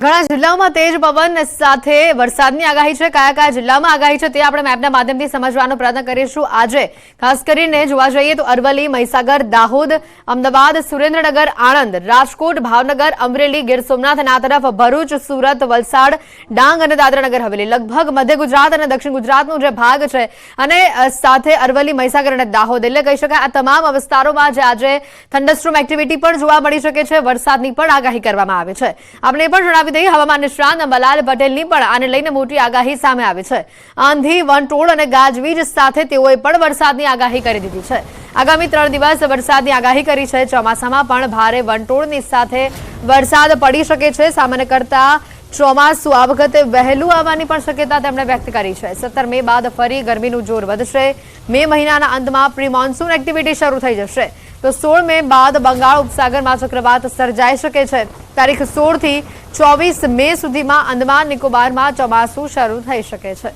ઘણા જિલ્લાઓમાં તેજ પવન સાથે વરસાદની આગાહી છે। કયા કયા જિલ્લામાં આગાહી છે તે આપણે મેપના માધ્યમથી સમજવાનો પ્રયત્ન કરીશું। આજે ખાસ કરીને જોવા જઈએ તો અરવલ્લી, મહીસાગર, દાહોદ, અમદાવાદ, સુરેન્દ્રનગર, આણંદ, રાજકોટ, ભાવનગર, અમરેલી, ગીર સોમનાથ અને આ તરફ ભરૂચ, સુરત, વલસાડ, ડાંગ અને દાદરાનગર હવેલી, લગભગ મધ્ય ગુજરાત અને દક્ષિણ ગુજરાતનો જે ભાગ છે અને સાથે અરવલ્લી, મહીસાગર અને દાહોદ એટલે કહી શકાય આ તમામ વિસ્તારોમાં જે આજે થંડરસ્ટોર્મ એક્ટિવિટી પણ જોવા મળી શકે છે। વરસાદની પણ આગાહી કરવામાં આવી છે। આપણે એ પણ જણાવી હવામાન નિષ્ણાત અંબાલાલ પટેલની પણ આને લઈને મોટી આગાહી સામે આવી છે। આંધી, વંટોળ અને ગાજવીજ સાથે તેઓએ પણ વરસાદની આગાહી કરી દીધી છે। આગામી 3 દિવસ વરસાદની આગાહી કરી છે। ચોમાસામાં પણ ભારે વંટોળની સાથે વરસાદ પડી શકે છે। સામાન્ય કરતા ચોમાસું આ વખતે વહેલું આવવાની પણ શક્યતા તેમણે વ્યક્ત કરી છે। 17 મે બાદ ફરી ગરમીનું જોર વધશે। મે મહિનાના અંતમાં પ્રી મોન્સૂન એક્ટિવિટી શરૂ થઈ જશે તો 16 મે બાદ બંગાળ ઉપસાગરમાં ચક્રવાત સર્જાઈ શકે છે। તારીખ 16 થી 24 મે સુધીમાં અંદમાન નિકોબારમાં ચોમાસું શરૂ થઈ શકે છે।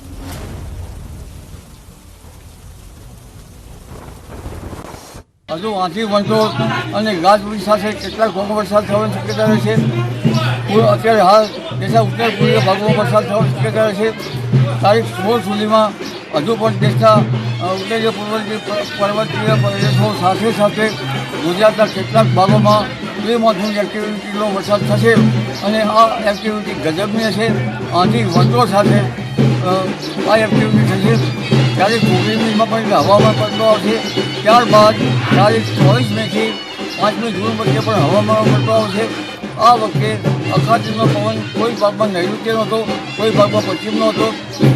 હજુ આંધી, વંટોળ અને ગાજવીજ સાથે કેટલાક ભાગોમાં વરસાદ થવાની શક્યતા રહેશે। અત્યારે હાલ દેશના ઉત્તર પૂર્વીય ભાગોમાં વરસાદ થવાની શક્યતા રહેશે। તારીખ 16 સુધીમાં હજુ પણ દેશના ઉત્તરીય પર્વતીય પ્રદેશો સાથે સાથે ગુજરાતના કેટલાક ભાગોમાં પ્રી મોન્સૂન એક્ટિવિટીનો વરસાદ થશે અને આ એક્ટિવિટી ગજબની હશે। આંધી, વંટોળ સાથે આ એક્ટિવિટી થશે। તારીખ 19મીમાં પણ હવામાન પલટો આવશે। ત્યારબાદ તારીખ 24 મેથી 5મી જૂન વચ્ચે પણ હવામાન પલટો આવશે। આ વખતે અખાતીનો પવન કોઈ ભાગમાં નૈઋત્યનો હતો, કોઈ ભાગમાં પશ્ચિમનો હતો,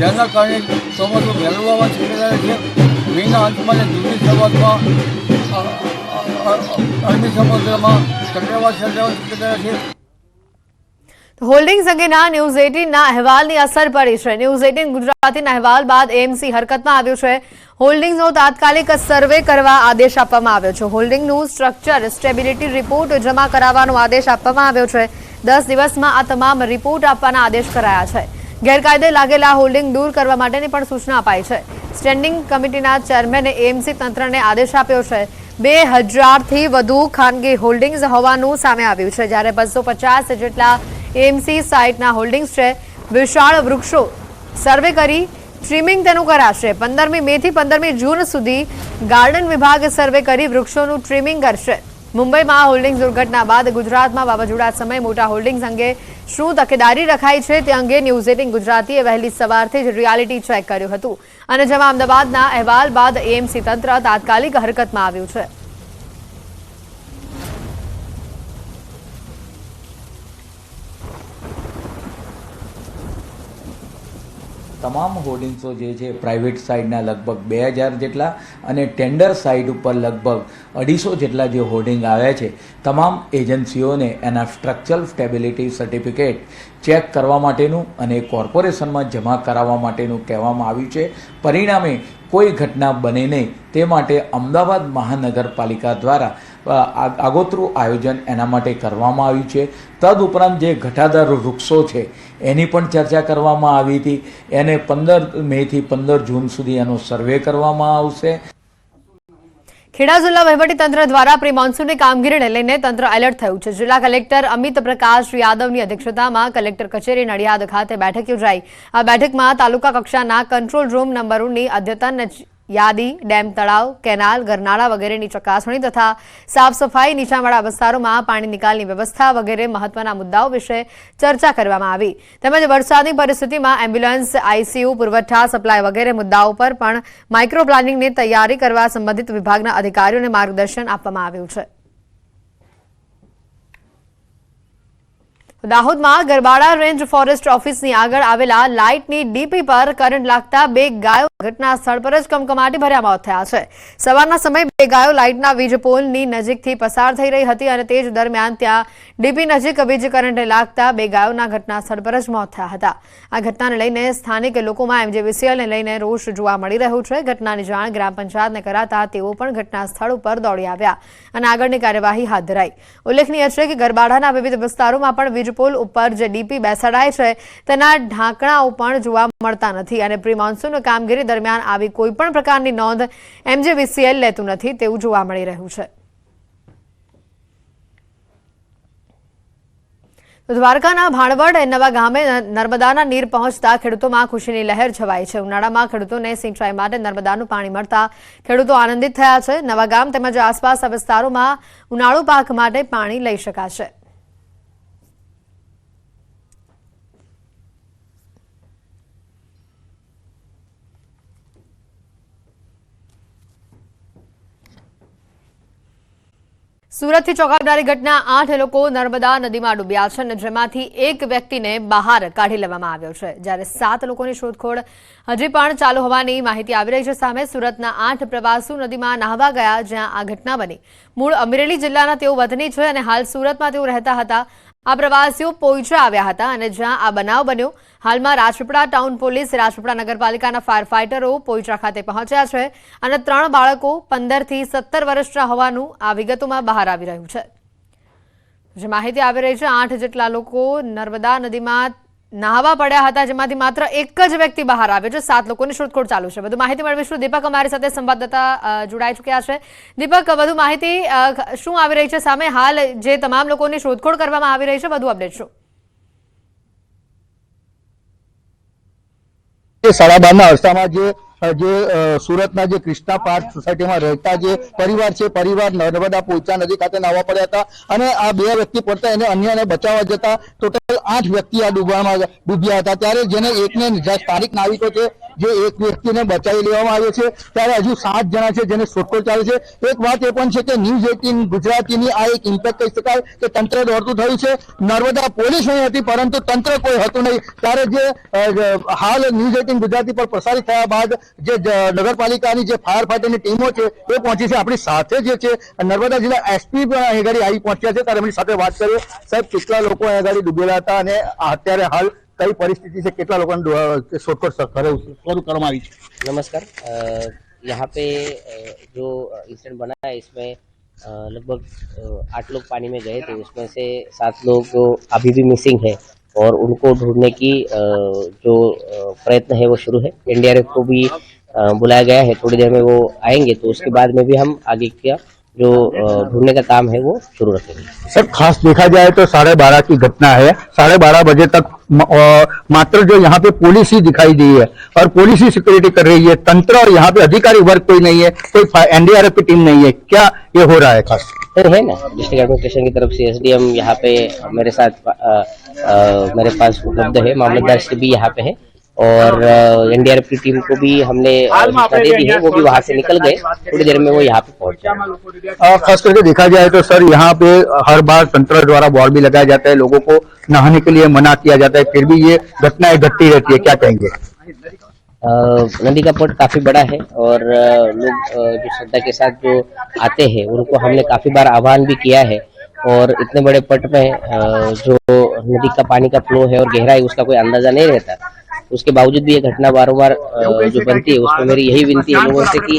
જેના કારણે ચોમાસું વહેલું આવવાની શક્યતા રહેશે। મેના અંતમાં અને જૂનની શરૂઆતમાં અરબી સમુદ્રમાં ચક્રવાત સર્જાવાની શક્યતા રહેશે। હોલ્ડિંગ્સ અંગેના ન્યૂઝ 18ના અહેવાલની અસર પડી છે। ન્યૂઝ 18 ગુજરાતીના અહેવાલ બાદ એએમસી હરકતમાં આવ્યું છે। હોલ્ડિંગ્સનો તાત્કાલિક સર્વે કરવા આદેશ આપવામાં આવ્યો છે। હોલ્ડિંગનું સ્ટ્રક્ચર સ્ટેબિલિટી રિપોર્ટ જમા કરાવવાનો આદેશ આપવામાં આવ્યો છે। 10 દિવસમાં આ તમામ રિપોર્ટ આપવાના આદેશ કરાયા છે। ગેરકાયદે લાગેલા હોલ્ડિંગ દૂર કરવા માટેની પણ સૂચના અપાઈ છે। સ્ટેન્ડિંગ કમિટીના ચેરમેને એએમસી તંત્રને આદેશ આપ્યો છે। 2000થી વધુ ખાનગી હોલ્ડિંગ્સ હોવાનું સામે આવ્યું છે, જ્યારે 250 જેટલા એએમસી સાઇટના હોલ્ડિંગ્સ છે। વિશાળ વૃક્ષો સર્વે કરી ટ્રીમિંગ તેનું કરાશે। 15મી મેથી 15મી જૂન સુધી ગાર્ડન વિભાગ સર્વે કરી વૃક્ષોનું ટ્રીમિંગ કરશે। મુંબઈમાં હોલ્ડિંગ્સ દુર્ઘટના બાદ ગુજરાતમાં વાવાઝોડા સમયે મોટા હોલ્ડિંગ્સ અંગે શું તકેદારી રખાઈ છે તે અંગે ન્યૂઝ 18 ગુજરાતીએ વહેલી સવારથી જ રિયાલિટી ચેક કર્યું હતું અને જેમાં અમદાવાદના અહેવાલ બાદ એએમસી તંત્ર તાત્કાલિક હરકતમાં આવ્યું છે। તમામ હોર્ડિંગ્સો જે છે પ્રાઇવેટ સાઇડના લગભગ 2000 જેટલા અને ટેન્ડર સાઇડ ઉપર લગભગ 250 જેટલા જે હોર્ડિંગ આવ્યા છે, તમામ એજન્સીઓને એના સ્ટ્રક્ચરલ સ્ટેબિલિટી સર્ટિફિકેટ ચેક કરવા માટેનું અને કોર્પોરેશનમાં જમા કરાવવા માટેનું કહેવામાં આવ્યું છે। પરિણામે કોઈ ઘટના બને નહીં તે માટે અમદાવાદ મહાનગરપાલિકા દ્વારા આગોતરું આયોજન એના માટે કરવામાં આવ્યું છે। તદુપરાંત જે ઘટાદાર વૃક્ષો છે એની પણ ચર્ચા કરવામાં આવી હતી। એને 15 મેથી 15 જૂન સુધી એનો સર્વે કરવામાં આવશે। ખેડા જિલ્લા વહીવટીતંત્ર દ્વારા પ્રી મોન્સૂનની કામગીરીને લઈને તંત્ર એલર્ટ થયું છે। જિલ્લા કલેક્ટર અમિત પ્રકાશ યાદવની અધ્યક્ષતામાં કલેક્ટર કચેરી નડિયાદ ખાતે બેઠક યોજાઈ। આ બેઠકમાં તાલુકા કક્ષાના કંટ્રોલ રૂમ નંબરોની અદ્યતન યાદી, ડેમ, તળાવ, કેનાલ, ગરનાળા વગેરેની ચકાસણી તથા સાફ સફાઈ, નીચાણવાળા વિસ્તારોમાં પાણી નિકાલની વ્યવસ્થા વગેરે મહત્વના મુદ્દાઓ વિશે ચર્ચા કરવામાં આવી। તેમજ વરસાદની પરિસ્થિતિમાં એમ્બ્યુલન્સ, આઈસીયુ, પુરવઠા, સપ્લાય વગેરે મુદ્દાઓ પર પણ માઇક્રો પ્લાનિંગની તૈયારી કરવા સંબંધિત વિભાગના અધિકારીઓને માર્ગદર્શન આપવામાં આવ્યું છે। દાહોદમાં ગરબાડા રેન્જ ફોરેસ્ટ ઓફિસની આગળ આવેલા લાઇટની ડીપી પર કરંટ લાગતા 2 ગાયો ઘટના સ્થળ પર જ કમકમાટી ભર્યા મોત થયા છે। સવારના સમયે 2 ગાયો લાઇટના વીજ પોલની નજીકથી પસાર થઈ રહી હતી અને તે જ દરમિયાન ત્યાં ડીપી નજીક વીજ કરંટે લાગતા 2 ગાયોના ઘટના સ્થળ પર જ મોત થયા હતા। આ ઘટનાને લઈને સ્થાનિક લોકોમાં એમજીવીસીએલને લઈને રોષ જોવા મળી રહ્યો છે। ઘટનાની જાણ ગ્રામ પંચાયતને કરાતા તેઓ પણ ઘટના સ્થળ ઉપર દોડી આવ્યા અને આગળની કાર્યવાહી હાથ ધરાઈ। ઉલ્લેખનીય છે કે ગરબાડાના વિવિધ વિસ્તારોમાં પણ વીજ પોલ ઉપર જે ડીપી બેસાડાય છે તેના ઢાંકણાઓ પણ જોવા મળતા નથી અને પ્રી મોન્સૂન કામગીરી દરમિયાન આવી કોઈપણ પ્રકારની નોંધ એમજીવીસીએલ લેતું નથી તેવું જોવા મળી રહ્યું છે। દ્વારકાના ભાણવડ નવા ગામે નર્મદાના નીર પહોંચતા ખેડૂતોમાં ખુશીની લહેર છવાઈ છે। ઉનાળામાં ખેડૂતોને સિંચાઈ માટે નર્મદાનું પાણી મળતા ખેડૂતો આનંદિત થયા છે। નવા ગામ તેમજ આસપાસના વિસ્તારોમાં ઉનાળુ પાક માટે પાણી લઈ શકાશે। સુરતથી ચોંકાવનારી ઘટના 8 લોકો નર્મદા નદીમાં ડૂબ્યા છે અને જેમાંથી એક વ્યક્તિને બહાર કાઢી લેવામાં આવ્યો છે, જ્યારે 7 લોકોની શોધખોળ હજી પણ ચાલુ હોવાની માહિતી આવી રહી છે। સામે સુરતના 8 પ્રવાસીઓ નદીમાં નહાવા ગયા, જ્યાં આ ઘટના બની। મૂળ અમરેલી જિલ્લાના તેઓ વતની છે અને હાલ સુરતમાં તેઓ રહેતા હતા। આ પ્રવાસીઓ પોઈચા આવ્યા હતા અને જ્યાં આ બનાવ બન્યો, હાલમાં રાજપીપળા ટાઉન પોલીસ, રાજપીપળા નગરપાલિકાના ફાયર ફાઇટરો પોઈચા ખાતે પહોંચ્યા છે અને 3 બાળકો 15 થી 17 વર્ષના હોવાનું આ વિગતોમાં બહાર આવી રહ્યું છે। જે માહિતી આવી રહી છે, 8 જેટલા લોકો નર્મદા નદીમાં નહાવા પડ્યા હતા, જેમાંથી માત્ર એક જ વ્યક્તિ બહાર આવ્યો છે। 7 લોકોની શોધખોળ ચાલુ છે। વધુ માહિતી મેળવીશું। દીપક અમારી સાથે સંવાદદાતા જોડાઈ ચૂક્યા છે। દીપક, વધુ માહિતી શું આવી રહી છે સામે? હાલ જે તમામ લોકોની શોધખોળ કરવામાં આવી રહી છે, વધુ અપડેટ શું? 12:30 અરસામાં જે સુરતના જે ક્રિષ્ના પાર્ક સોસાયટીમાં રહેતા જે પરિવાર છે, પરિવાર નર્મદા પોઈચા નદી ખાતે નાહવા પડ્યા હતા અને આ 2 વ્યક્તિ પડતા એને અન્યને બચાવવા જતા ટોટલ 8 વ્યક્તિ આ ડૂબવામાં ડૂબ્યા હતા। ત્યારે જેને એકને સ્થાનિક નાવિકો છે, જે એક વ્યક્તિને બચાવી લેવામાં આવ્યો છે, ત્યારે હજુ 7 જણા છે જેને શોધખોળ ચાલે છે। એક વાત એ પણ છે કે ન્યૂઝ 18 ગુજરાતીની આ એક ઇમ્પેક્ટ કહી શકાય કે તંત્ર દોડતું થયું છે। નર્મદા પોલીસ નહીં હતી, પરંતુ તંત્ર કોઈ હતું નહીં। ત્યારે જે હાલ ન્યૂઝ 18 ગુજરાતી પર પ્રસારિત થયા બાદ જે નગરપાલિકાની જે ફાયર ફાઈટરની ટીમો છે એ પહોંચી છે। આપણી સાથે જે છે નર્મદા જિલ્લા એસપી પણ અહીં આગળ આવી પહોંચ્યા છે। ત્યારે એમની સાથે વાત કરીએ। સાહેબ, કેટલા લોકો અહીં આગળ ડૂબેલા હતા અને અત્યારે હાલ कई परिस्थिति से कितना लोगों ने शोधखोळ शुरू કરવામાં આવી છે? नमस्कार। यहाँ पे जो इंसिडेंट बना है इसमें लगभग 8 लोग पानी में गए थे, उसमें से 7 लोग अभी भी मिसिंग है और उनको ढूंढने की जो प्रयत्न है वो शुरू है। एनडीआरएफ को भी बुलाया गया है, थोड़ी देर में वो आएंगे तो उसके बाद में भी हम आगे का जो ढूंढने का काम है वो शुरू रखेंगे। सर, खास देखा जाए तो 12:30 की घटना है। 12:30 बजे तक मात्र जो यहाँ पे पुलिस ही दिखाई दी है और पुलिस ही सिक्योरिटी कर रही है। तंत्र और यहाँ पे अधिकारी वर्ग कोई नहीं है, कोई एनडीआरएफ की टीम नहीं है। क्या ये हो रहा है? खास सर है ना, डिस्ट्रिक्ट एडमिनिस्ट्रेशन की तरफ से एसडीएम यहाँ पे मेरे साथ मेरे पास उपलब्ध है, मामलतदार श्री भी यहाँ पे है और एनडीआरएफ की टीम को भी हमने सूचना दे दी है, वो भी वहाँ से निकल गए। थोड़ी देर में वो यहाँ पे पहुँच जाए। खास करके देखा जाए तो सर यहाँ पे हर बार तंत्र द्वारा बोर्ड भी लगाया जाता है, लोगों को नहाने के लिए मना किया जाता है, फिर भी ये घटनाएं घटती रहती है। क्या कहेंगे? नदी का पट काफी बड़ा है और लोग जो श्रद्धा के साथ जो आते हैं उनको हमने काफी बार आह्वान भी किया है और इतने बड़े पट में जो नदी का पानी का फ्लो है और गहराई उसका कोई अंदाजा नहीं रहता, उसके बावजूद भी ये घटना बार-बार जो बनती है, उसमें मेरी यही विनती है लोगों से कि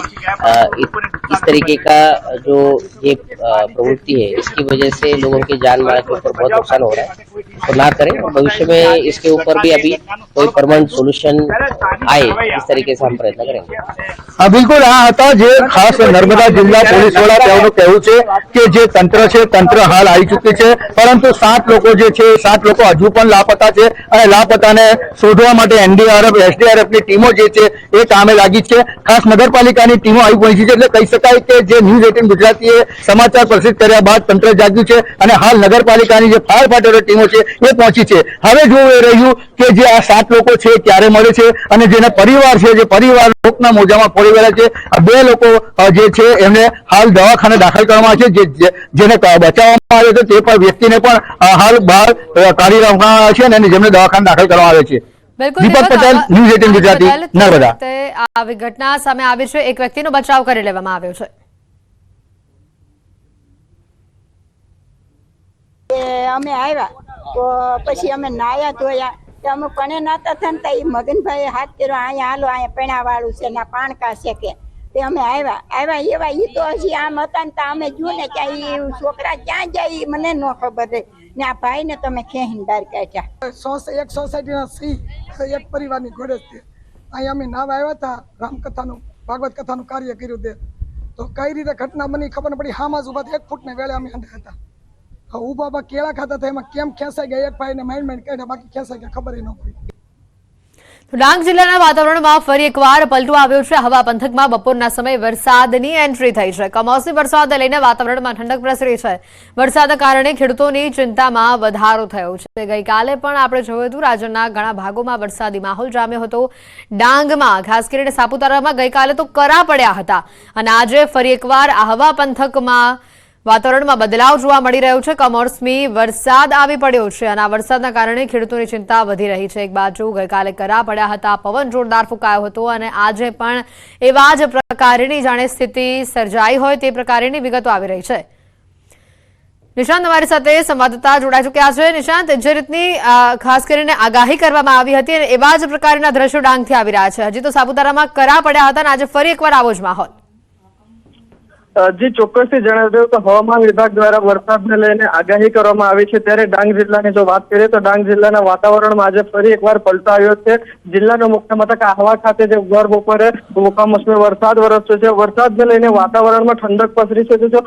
इस तरीके का जो ये प्रवृत्ति है इसकी वजह से लोगों की जान माल के ऊपर बहुत नुकसान हो रहा है, तो ना करें और भविष्य में इसके ऊपर भी अभी कोई परमानेंट सोल्यूशन आए इस तरीके से हम प्रयत्न करेंगे। हाँ बिल्कुल, आ था जे खास नर्मदा जिला पुलिस वाला तेओનું કહેવું છે કે જે તંત્ર છે, તંત્ર હાલ આવી ચૂકી છે, પરંતુ 7 લોકો જે છે 7 લોકો હજુ પણ લાપતા છે અને લાપતાને શોધવા માટે એનડીઆરએફ એસડીઆરએફ ની ટીમો જે છે એ કામે લાગી છે। ખાસ નગરપાલિકાની ટીમો આવી પહોંચી છે, એટલે કહી શકાય કે જે ન્યૂઝ 18 ગુજરાતીએ સમાચાર પ્રસિદ્ધ કર્યા બાદ તંત્ર જાગ્યું છે અને હાલ નગરપાલિકાની જે ફાયર ફાઈટરો ટીમો છે એ પહોંચી છે। હવે જોવું એ રહ્યું કે જે આ 7 લોકો છે ક્યારે મળે છે અને જેના પરિવાર છે, જે પરિવાર લોકના મોજામાં પડી ગયા છે, આ 2 લોકો જે છે એમને હાલ દવાખાને દાખલ કરવામાં આવે છે। જેને બચાવવામાં આવ્યો છે તે પણ વ્યક્તિને પણ હાલ બહાર કાઢી લેવામાં આવ્યા છે અને જેમને દવાખાને દાખલ કરવામાં આવે છે। દીપક પટેલ, ન્યૂઝ 18 ગુજરાતી, નર્મદા। આ ઘટના સામે આવી છે, એક વ્યક્તિનો બચાવ કરી લેવામાં આવ્યો છે। અમે આવ્યા તો પછી અમે નાયા ધોયા, અમે કોને નાતા હતા ને એ મગનભાઈ હાથ કર્યો, અહીંયા હાલો, અહીંયા પેણાવાળું છે ને પાણકા છે કે તે અમે આવ્યા એવા એ તો હજી આમ હતા ને અમે જોયું ને કે એ છોકરા ક્યાં જાય એ મને ન ખબર રહી ને આ ભાઈને તમે ખેહીને બહાર કાઢ્યા। એક સોસાયટીના સિંહ એક પરિવારની ઘોડે જ તે અહીંયા અમે નાવા આવ્યા હતા, રામકથાનું ભાગવત કથાનું કાર્ય કર્યું તે તો કઈ રીતે ઘટના બની ખબર ન પડી। હામાં જ ઉભા 1 ફૂટને વેળે અમે અંદર હતા ઊભા કેળા ખાતા હતા એમાં કેમ ખેંચાઈ ગયા એક ભાઈને માઇન્ડ કાઢ્યા, બાકી ખેંચાઈ ગયા ખબર ન પડી. તો ડાંગ જિલ્લાના વાતાવરણમાં ફરી એકવાર પલટો આવ્યો છે. હવા પંથકમાં બપોરના સમયે વરસાદની એન્ટ્રી થઈ છે. કમોસમી વરસાદને લઈને વાતાવરણમાં ઠંડક પ્રસરી છે. વરસાદના કારણે ખેડૂતોની ચિંતામાં વધારો થયો છે. ગઈકાલે પણ આપણે જોયું હતું રાજ્યના ઘણા ભાગોમાં વરસાદી માહોલ જામ્યો હતો. ડાંગમાં ખાસ કરીને સાપુતારામાં ગઈકાલે તો કરા પડ્યા હતા અને આજે ફરી એકવાર આ હવા પંથકમાં વાતાવરણમાં બદલાવ જોવા મળી રહ્યો છે. કમોસમી વરસાદ આવી પડ્યો છે અને આ વરસાદના કારણે ખેડૂતોની ચિંતા વધી રહી છે. એક બાજુ ગઈકાલે કરા પડ્યા હતા, પવન જોરદાર ફૂંકાયો હતો અને આજે પણ એવા જ પ્રકારની જાણે સ્થિતિ સર્જાઈ હોય તે પ્રકારની વિગતો આવી રહી છે. નિશાંત અમારી સાથે સંવાદદાતા જોડાઈ ચૂક્યા છે. નિશાંત, જે રીતની ખાસ કરીને આગાહી કરવામાં આવી હતી અને એવા જ પ્રકારના દ્રશ્યો ડાંગથી આવી રહ્યા છે. હજી તો સાપુતારામાં કરા પડ્યા હતા અને આજે ફરી એકવાર આવો જ માહોલ. જી, ચોક્કસથી જણાવી દઉં તો હવામાન વિભાગ દ્વારા વરસાદને લઈને આગાહી કરવામાં આવી છે. ત્યારે ડાંગ જિલ્લાની જો વાત કરીએ તો ડાંગ જિલ્લાના વાતાવરણમાં આજે ફરી એકવાર પલટો આવ્યો છે. જિલ્લાનો મુખ્ય મથક આહવા ખાતે જે ભર બપોરે કમોસમી વરસાદ વરસ્યો છે. વરસાદને લઈને વાતાવરણમાં ઠંડક પસરી છે. જો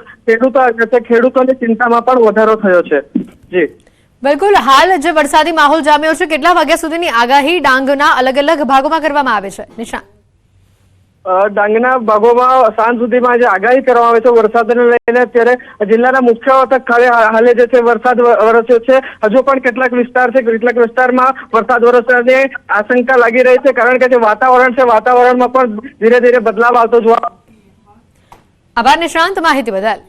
ખેડૂતોની ચિંતામાં પણ વધારો થયો છે. જી બિલકુલ, હાલ જે વરસાદી માહોલ જામ્યો છે, કેટલા વાગ્યા સુધીની આગાહી ડાંગના અલગ અલગ ભાગોમાં કરવામાં આવે છે? નિશાંત, ડાંગના ભાગોમાં સાંજ સુધીમાં જે આગાહી કરવામાં આવે છે વરસાદને લઈને, ત્યારે જિલ્લાના મુખ્ય મથક હાલે જે છે વરસાદ વરસ્યો છે. હજુ પણ કેટલાક વિસ્તાર છે, કેટલાક વિસ્તારમાં વરસાદ વરસવાની આશંકા લાગી રહી છે, કારણ કે જે વાતાવરણ છે વાતાવરણમાં પણ ધીરે ધીરે બદલાવ આવતો જોવા. આભાર નિશાંત, માહિતી બદલ.